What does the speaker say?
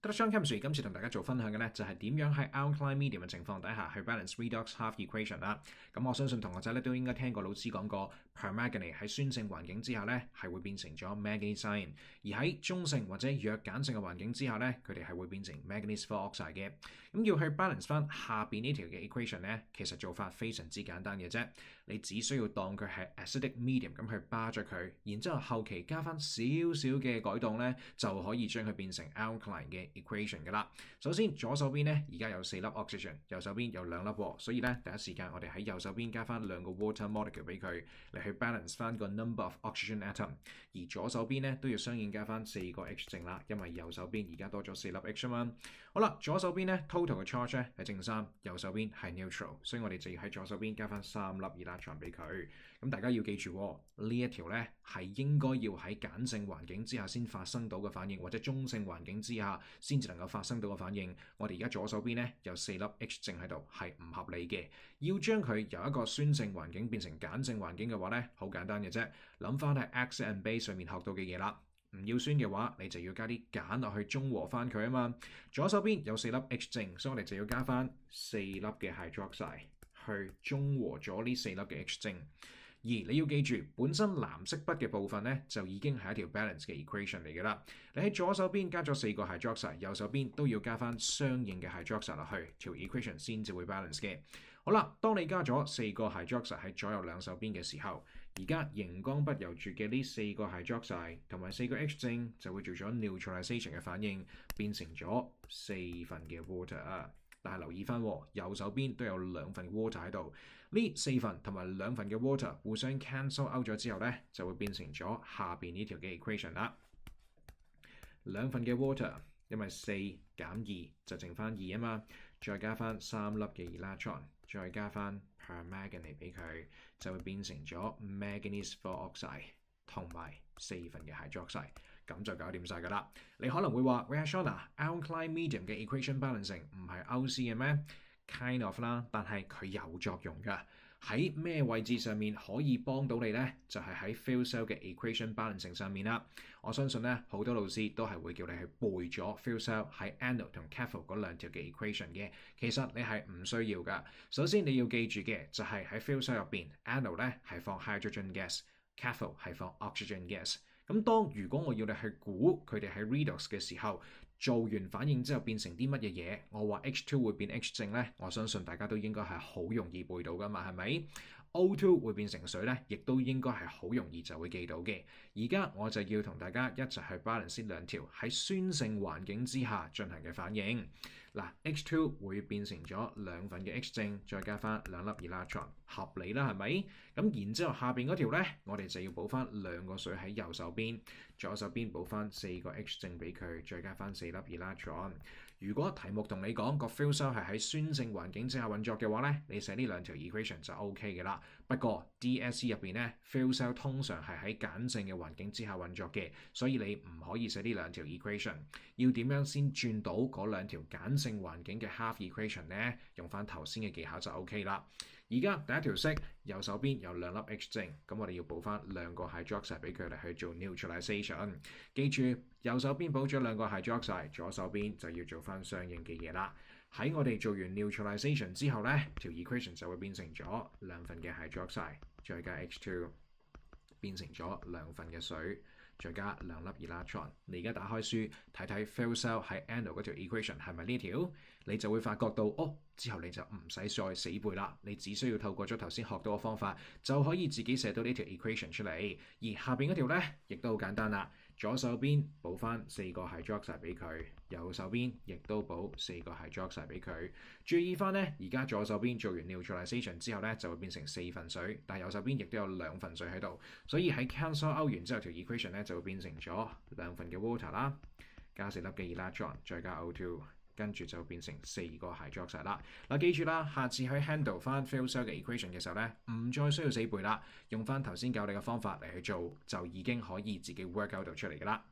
得張 chemistry 今次同大家做分享嘅咧，就係點樣喺 alkaline medium 嘅情況底下去 balance redox half equation 啦。咁我相信同學仔咧都應該聽過老師講過 permanganate 喺酸性環境之下咧係會變成咗 manganese ion，而喺中性或者弱鹼性嘅環境之下咧，佢哋係會變成 manganese four oxide 嘅。咁要去 balance 翻下邊呢條嘅 equation 咧，其實做法非常之簡單嘅啫。你只需要當佢係 acidic medium 咁去巴咗佢，然之後後期加翻少少嘅改動咧，就可以將佢變成 alkaline 嘅equation 嘅啦。首先左手邊咧而家有4粒 oxygen， 右手邊有2粒喎，所以咧第一時間我哋喺右手邊加翻2個 water molecule 俾佢嚟去 balance 翻個 number of oxygen atom， 而左手邊咧都要相應加翻4個 H 正啦，因為右手邊而家多咗4粒 H 啊嘛。好啦，左手邊咧 total 嘅 charge 咧係正3，右手邊係 neutral， 所以我哋就要喺左手邊加翻3粒 electron 俾佢。咁大家要記住呢一條咧係應該要喺鹼性環境之下先發生到嘅反應，或者中性環境之下先至能夠發生到嘅反應。我哋而家左手邊咧有4粒 H 正喺度，係唔合理嘅。要將佢由一個酸性環境變成鹼性環境嘅話咧，好簡單嘅啫。諗翻喺 acid and base 上面學到嘅嘢啦。唔要酸嘅話，你就要加啲鹼落去中和翻佢啊嘛。左手邊有4粒 H 正，所以我哋就要加翻4粒嘅 hydroxide 去中和咗呢4粒嘅 H 正。而你要記住，本身藍色筆嘅部分咧，就已經係一條 balance 嘅 equation 嚟嘅啦。你喺左手邊加咗4個 hydroxide， 右手邊都要加翻相應嘅 hydroxide 落去，條 equation 先至會 balance 嘅。好啦，當你加咗4個 hydroxide 喺左右兩手邊嘅時候，而家熒光筆由住嘅呢4個 hydroxide 同埋4個 H 正就會做咗 neutralization 嘅反應，變成咗4份嘅 water 啊。但係留意翻，右手邊都有2份 water 喺度，呢4份同埋2份嘅 water 互相 cancel out 咗之後咧，就會變成咗下邊呢條嘅 equation 啦。2份嘅 water， 因為4減2就剩翻2啊嘛，再加翻3粒嘅 electron， 再加翻 permanganate 俾佢，就會變成咗 manganese four oxide 同埋4份嘅 hydroxide。咁就搞掂晒㗎啦。你可能會話，喂阿 Shauna，alkaline medium 嘅 equation balancing 唔係 OC 嘅咩？ Kind of 啦，但係佢有作用㗎。喺咩位置上面可以幫到你呢？就係喺 fuel cell 嘅 equation balancing 上面啦。我相信咧，好多老師都係會叫你去背咗 fuel cell 喺 anode 同 cathode 嗰2條嘅 equation 嘅。其實你係唔需要㗎。首先你要記住嘅就係喺 fuel cell 入邊 anode 咧係放 hydrogen gas，cathode 係放 oxygen gas。咁如果我要你去估佢哋喺 redox 嘅時候做完反應之後變成啲乜嘢嘢，我話 H2 會變 H 正咧，我相信大家都應該係好容易背到㗎嘛，係咪？O2 會變成水咧，亦都應該係好容易就會記到嘅。而家我就要同大家一齊去 balance 2條喺酸性環境之下進行嘅反應。嗱 ，H2 會變成咗2份嘅 H 正，再加翻2粒 electron， 合理啦，係咪？咁然之後下邊嗰條咧，我哋就要補翻2個水喺右手邊，左手邊補翻4個 H 正俾佢，再加翻4粒 electron。如果題目同你講個 fuel cell 係喺酸性環境之下運作嘅話咧，你寫呢2條 equation 就 OK 嘅啦。不過 DSE 入邊咧 fuel cell 通常係喺鹼性嘅環境之下運作嘅，所以你唔可以寫呢2條 equation。要點樣先轉到嗰2條鹼性環境嘅 half equation 呢？用翻頭先嘅技巧就 OK 啦。而家第一條式，右手邊有2粒 H 正，咁我哋要補翻2個 hydroxide 俾佢嚟去做 neutralization。記住，右手邊補咗2個 hydroxide， 左手邊就要做翻相應嘅嘢啦。喺我哋做完 neutralization 之後呢，條 equation 就會變成咗2份嘅 hydroxide， 再加 H2， 變成咗2份嘅水，再加2粒 electron。你而家打開書睇睇 fuel cell 喺 anode 嗰條 equation 係咪呢條？你就會發覺到之後你就唔使再死背啦，你只需要透過咗頭先學到嘅方法，就可以自己寫到呢條 equation 出嚟。而下邊嗰條呢，亦都好簡單啦。左手邊補翻4個 hydroxide 俾佢，右手邊亦都補4個 hydroxide 俾佢。注意翻呢，而家左手邊做完 neutralization 之後呢，就會變成4份水，但右手邊亦都有2份水喺度，所以喺 cancel out 完之後條 equation 呢就會變成咗2份嘅 water 啦，加4粒嘅 electron， 再加 O2。跟住就變成4個 hydroxide 啦。嗱，記住啦，下次去 handle 翻 fuel cell 嘅 equation 嘅時候咧，唔再需要死背啦，用翻頭先教你嘅方法嚟去做，就已經可以自己 work out 到出嚟㗎啦。